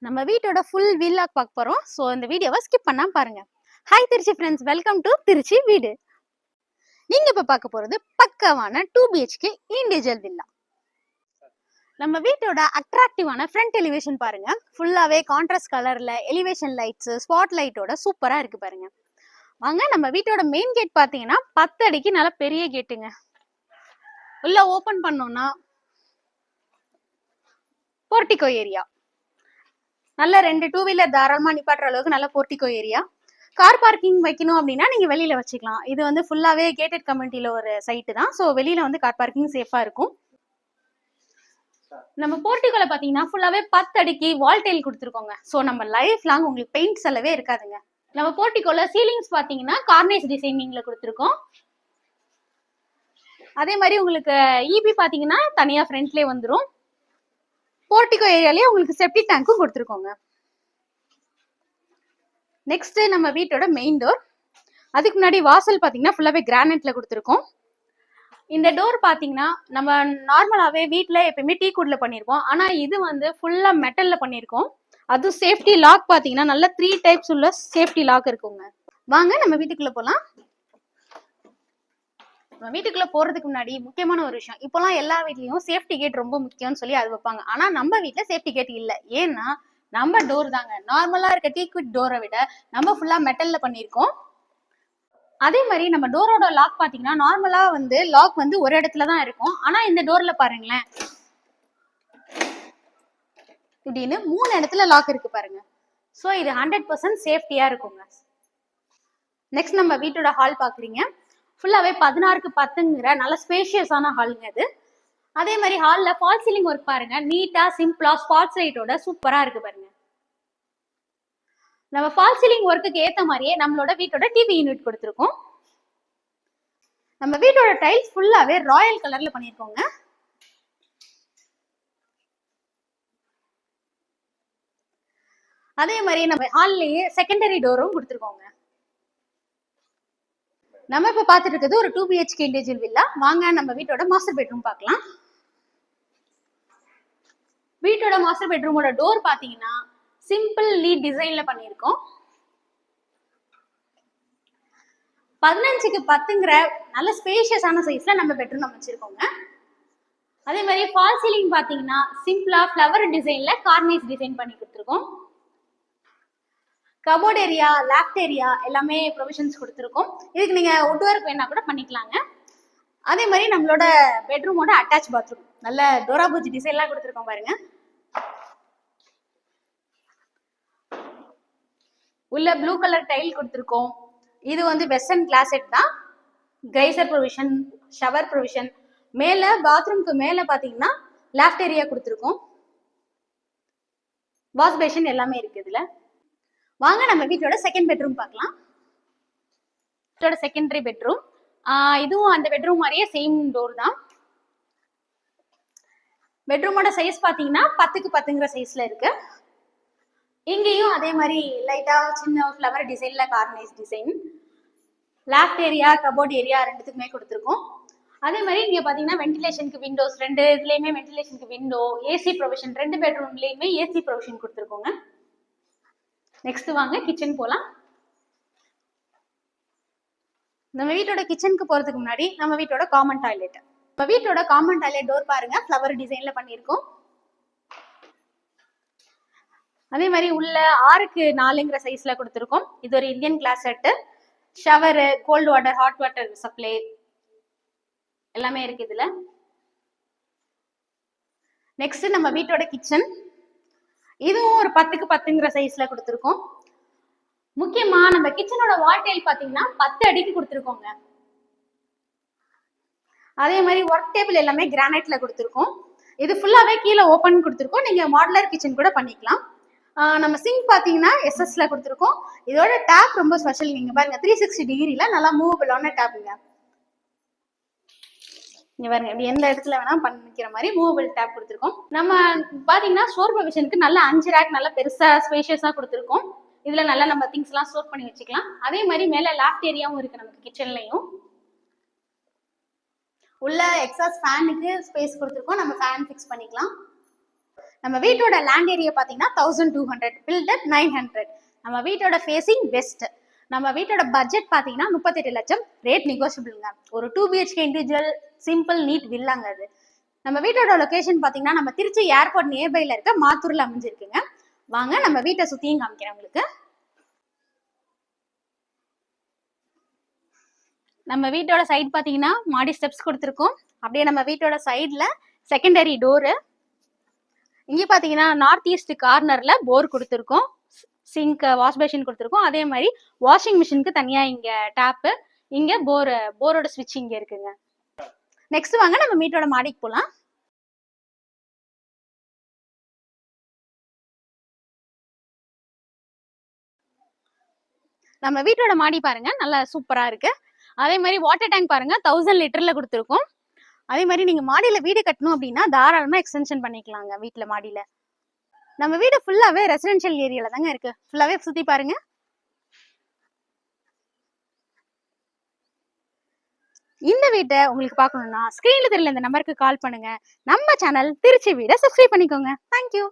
நம்ம வீட்டோட full vlog பார்க்க போறோம். ஸோ இந்த வீடியோவை ஸ்கிப் பண்ணாம பாருங்க. Hi Trichy friends, welcome to Trichy வீடு. நீங்க இப்ப பார்க்க போறது பக்காவான 2 BHK இண்டிவிஜுவல் வில்லா. நம்ம வீட்டோட அட்ராக்டிவான ஃப்ரண்ட் எலிவேஷன் பாருங்க. ஃபுல்லாவே கான்ட்ராஸ்ட் கலர்ல எலிவேஷன் லைட்ஸ், ஸ்பாட் லைட்டோட சூப்பரா இருக்கு பாருங்க. வாங்க, நம்ம வீட்டோட மெயின் கேட் பாத்தீங்கன்னா 10 அடிக்கு நல்ல பெரிய கேட்டுங்க. உள்ள ஓபன் பண்ணோம்னா போர்டிகோ ஏரியா, நல்ல 2 டூ வீலர் தாராளமா நிப்பாட்டுற அளவுக்கு நல்ல போர்டிகோ ஏரியா. கார் பார்க்கிங் வைக்கணும் அப்படின்னா நீங்க வெளியில வச்சுக்கலாம். இது வந்து ஃபுல்லாவே கேட்டட் கம்யூனிட்டியில ஒரு சைட்டு தான். ஸோ வெளியில வந்து கார் பார்க்கிங் சேஃபா இருக்கும். நம்ம போர்ட்டிகோல பாத்தீங்கன்னா ஃபுல்லாவே 10 அடிக்கு வால் டைல் கொடுத்துருக்கோங்க. ஸோ நம்ம லைஃப் லாங் உங்களுக்கு பெயிண்ட் செலவே இருக்காதுங்க. நம்ம போர்ட்டிகோல சீலிங்ஸ் பாத்தீங்கன்னா கார்னேஜ் டிசைனிங்ல கொடுத்துருக்கோம். அதே மாதிரி உங்களுக்கு இபி பாத்தீங்கன்னா தனியா ஃப்ரண்ட்லயே வந்துடும். போர்ட்டிகோ ஏரியாலேயே உங்களுக்கு செப்டி டேங்க்கும் கொடுத்துருக்கோங்க. நெக்ஸ்ட் நம்ம வீட்டோட மெயின் டோர். அதுக்கு முன்னாடி வாசல் பாத்தீங்கன்னா ஃபுல்லாவே கிரானைட்ல கொடுத்துருக்கோம். இந்த டோர் பாத்தீங்கன்னா நம்ம நார்மலாவே வீட்டுல எப்பயுமே டீ குட்ல பண்ணிருப்போம். ஆனா இது வந்து ஃபுல்லா மெட்டல்ல பண்ணிருக்கோம். அதுவும் சேஃப்டி லாக் பாத்தீங்கன்னா நல்ல 3 டைப்ஸ் உள்ள சேஃப்டி லாக் இருக்குங்க. வாங்க நம்ம வீட்டுக்குள்ள போலாம். நம்ம வீட்டுக்குள்ள போறதுக்கு முன்னாடி முக்கியமான ஒரு விஷயம், இப்பெல்லாம் எல்லா வீட்லயும் சேஃப்டி கேட் ரொம்ப முக்கியம்னு சொல்லி அது வைப்பாங்க. ஆனா நம்ம வீட்டுல சேஃப்டி கேட் இல்ல. ஏன்னா நம்ம டோர் தாங்க நார்மலா இருக்க டீ குட் டோரை விட நம்ம ஃபுல்லா மெட்டல்ல பண்ணிருக்கோம். அதே மாதிரி நம்ம டோரோட லாக் பாத்தீங்கன்னா நார்மலா வந்து லாக் வந்து ஒரு இடத்துலதான் இருக்கும். ஆனா இந்த டோர்ல பாருங்களேன், இப்படின்னு 3 இடத்துல லாக் இருக்கு பாருங்க. சோ இது 100% சேஃப்டியா இருக்குங்க. நெக்ஸ்ட் நம்ம வீட்டோட ஹால் பாக்குறீங்க. ஃபுல்லாவே 16க்கு 10ங்கிற நல்ல ஸ்பேஷியஸான ஹாலுங்க இது. அதே மாதிரி ஹால்ல ஃபால் சீலிங் ஒர்க் பாருங்க, நீட்டா சிம்பிளா ஸ்பாட் லைட்டோட சூப்பரா இருக்கு பாருங்க. நம்ம ஃபால் சீலிங் ஒர்க்குக்கு ஏத்த மாதிரியே நம்மளோட வீட்டோட டிவி யூனிட் கொடுத்துருக்கோம். நம்ம வீட்டோட டைல்ஸ் ஃபுல்லாவே ராயல் கலர்ல பண்ணிருக்கோங்க. அதே மாதிரி நம்ம ஹால்லயே செகண்டரி டோரும் கொடுத்துருக்கோங்க. நம்ம இப்ப பாத்துட்டு இருக்கிறது ஒரு 2 BHK இண்டிவிஜுவல் வில்லா. வாங்க நம்ம வீட்டோட மாஸ்டர் பெட்ரூம் பார்க்கலாம். வீட்டோட மாஸ்டர் பெட்ரூமோட டோர் பாத்தீங்கன்னா சிம்பிள் நீட் டிசைன்ல பண்ணிருக்கோம். 15க்கு 10ங்கிற நல்ல ஸ்பேஷியஸான சைஸ்ல நம்ம பெட்ரூம் அமைச்சிருக்கோங்க. அதே மாதிரி ஃபால் சீலிங் பாத்தீங்கன்னா சிம்பிளா ஃப்ளவர் டிசைன்ல கார்னேஜ் டிசைன் பண்ணி கொடுத்துருக்கோம். கபோர்ட் ஏரியா, லேப்ட் ஏரியா எல்லாமே ப்ரொவிஷன்ஸ் கொடுத்துருக்கோம். இதுக்கு நீங்க வுட் ஒர்க் வேணா கூட பண்ணிக்கலாங்க. அதே மாதிரி நம்மளோட பெட்ரூமோட அட்டாச் பாத்ரூம் நல்ல டோராபூஜி டிசைன்லாம் கொடுத்துருக்கோம் பாருங்க. உள்ள ப்ளூ கலர் டைல் கொடுத்துருக்கோம். இது வந்து வெஸ்டர்ன் கிளாசெட் தான். Kaiser provision, shower provision. மேல பாத்ரூம்க்கு மேல பாத்தீங்கன்னா லேப்ட் ஏரியா கொடுத்துருக்கோம். வாஷ் பேஷன் எல்லாமே இருக்கு இதுல. வாங்க நம்ம வீட்டோட செகண்ட் பெட்ரூம் பார்க்கலாம். வீட்டோட செகண்டரி பெட்ரூம். இதுவும் அந்த பெட்ரூம் மாதிரியே சேம் டோர் தான். பெட்ரூமோட சைஸ் பாத்தீங்கன்னா 10க்கு 10ங்கிற சைஸ்ல இருக்கு. இங்கேயும் அதே மாதிரி லைட்டா சின்ன ஃப்ளவர் டிசைன்ல carnage design. Left area, cupboard area ரெண்டுத்துக்குமே கொடுத்துருக்கோம். அதே மாதிரி இங்க பாத்தீங்கன்னா வென்டிலேஷனுக்கு விண்டோஸ் 2 இதுலயுமே வென்டிலேஷனுக்கு விண்டோ, ஏசி ப்ரொவிஷன் 2 பெட்ரூம்லயுமே ஏசி ப்ரொவிஷன் கொடுத்துருக்கோங்க. நெக்ஸ்ட் வாங்க கிச்சன் போலாம். நம்ம வீட்டோட கிச்சனுக்கு போறதுக்கு முன்னாடி நம்ம வீட்டோட காமன் டாய்லெட். நம்ம வீட்டோட காமன் டாய்லெட் டோர் பாருங்க, ஃப்ளவர் டிசைன்ல பண்ணிருக்கோம். அதே மாதிரி உள்ள 6க்கு 4ங்கிற சைஸ்ல கொடுத்துருக்கோம். இது ஒரு இந்தியன் கிளாஸ் set. Shower, cold water, hot water supply எல்லாமே இருக்கு இதுல. நெக்ஸ்ட் நம்ம வீட்டோட கிச்சன். இதுவும் ஒரு 10க்கு 10ங்கிற சைஸ்ல கொடுத்துருக்கோம். முக்கியமா நம்ம கிச்சனோட வால் டைல் பாத்தீங்கன்னா 10 அடிக்கு கொடுத்துருக்கோங்க. அதே மாதிரி ஒர்க் டேபிள் எல்லாமே கிரானைட்ல கொடுத்துருக்கோம். இது ஃபுல்லாவே கீழே ஓபன் கொடுத்துருக்கோம். நீங்க மாடுலர் கிச்சன் கூட பண்ணிக்கலாம். நம்ம சிங்க் பாத்தீங்கன்னா எஸ்எஸ்ல கொடுத்துருக்கோம். இதோட டேப் ரொம்ப ஸ்பெஷல். நீங்க பாருங்க 360 டிகிரில நல்லா மூவபிளான டேப்புங்க. இங்க பாருங்க, இப்படி எந்த இடத்துல வேணா பண்ணிக்கிற மாதிரி மூவபிள் டேப் கொடுத்துருக்கோம். நம்ம பாத்தீங்கன்னா ஸ்டோர் ப்ரொவிஷனுக்கு நல்ல 5 ரேக் நல்ல பெருசா ஸ்பேஷியஸா கொடுத்துருக்கோம். இதுல நல்லா நம்ம திங்ஸ் எல்லாம் ஸ்டோர் பண்ணி வச்சுக்கலாம். அதே மாதிரி மேல லேப்ட் ஏரியாவும் இருக்கு நமக்கு கிச்சன்லயும். உள்ள எக்ஸாஸ்ட் ஃபேனுக்கு ஸ்பேஸ் கொடுத்துருக்கோம். நம்ம ஃபேன் ஃபிக்ஸ் பண்ணிக்கலாம். நம்ம வீட்டோட லேண்ட் ஏரியா பாத்தீங்கன்னா 1200, பில்டர் 900. நம்ம வீட்டோட ஃபேசிங் வெஸ்ட். நம்ம வீட்டோட பட்ஜெட் பாத்தீங்கன்னா 38 லட்சம். ரேட் நெகோஷியபிள்ங்க. ஒரு 2 BHK இண்டிவிஜுவல் சிம்பிள் நீட் வில்லாங்க அது. நம்ம வீட்டோட லொகேஷன் பாத்தீங்கன்னா நம்ம திருச்சி ஏர்போர்ட் நியர்பைல இருக்க மாத்தூர்ல அமைஞ்சிருக்குங்க. வாங்க நம்ம வீட்டை சுத்தியும் காமிக்கிறேன் உங்களுக்கு. நம்ம வீட்டோட சைட் பாத்தீங்கன்னா மாடி ஸ்டெப்ஸ் கொடுத்துருக்கோம். அப்படியே நம்ம வீட்டோட சைட்ல செகண்டரி டோரு. இங்க பாத்தீங்கன்னா நார்த் ஈஸ்ட் கார்னர்ல போர் கொடுத்துருக்கோம். சிங்க் வாஷ் பேஷன் கொடுத்துருக்கோம். அதே மாதிரி வாஷிங் மிஷினுக்கு தனியா இங்க டேப்பு, இங்க போரோட ஸ்விட்ச் இங்க இருக்குங்க. நெக்ஸ்ட் வாங்க நம்ம வீட்டோட மாடிக்கு போலாம். நம்ம வீட்டோட மாடி பாருங்க, நல்லா சூப்பரா இருக்கு. அதே மாதிரி வாட்டர் டேங்க் பாருங்க 1000 லிட்டர்ல கொடுத்துருக்கோம். அதே மாதிரி நீங்க மாடியில வீடு கட்டணும் அப்படின்னா தாராளமா எக்ஸ்டென்ஷன் பண்ணிக்கலாங்க வீட்டுல மாடியில. நம்ம வீடு ஃபுல்லாவே ரெசிடென்ஷியல் ஏரியால தாங்க இருக்கு. ஃபுல்லாவே சுத்தி பாருங்க. இந்த வீட்டை உங்களுக்கு பார்க்கணும்னா ஸ்கிரீன்ல தெரியல இந்த நம்பருக்கு கால் பண்ணுங்க. நம்ம சேனல் திருச்சி வீடை சப்ஸ்கிரைப் பண்ணிக்கோங்க. தேங்க்யூ.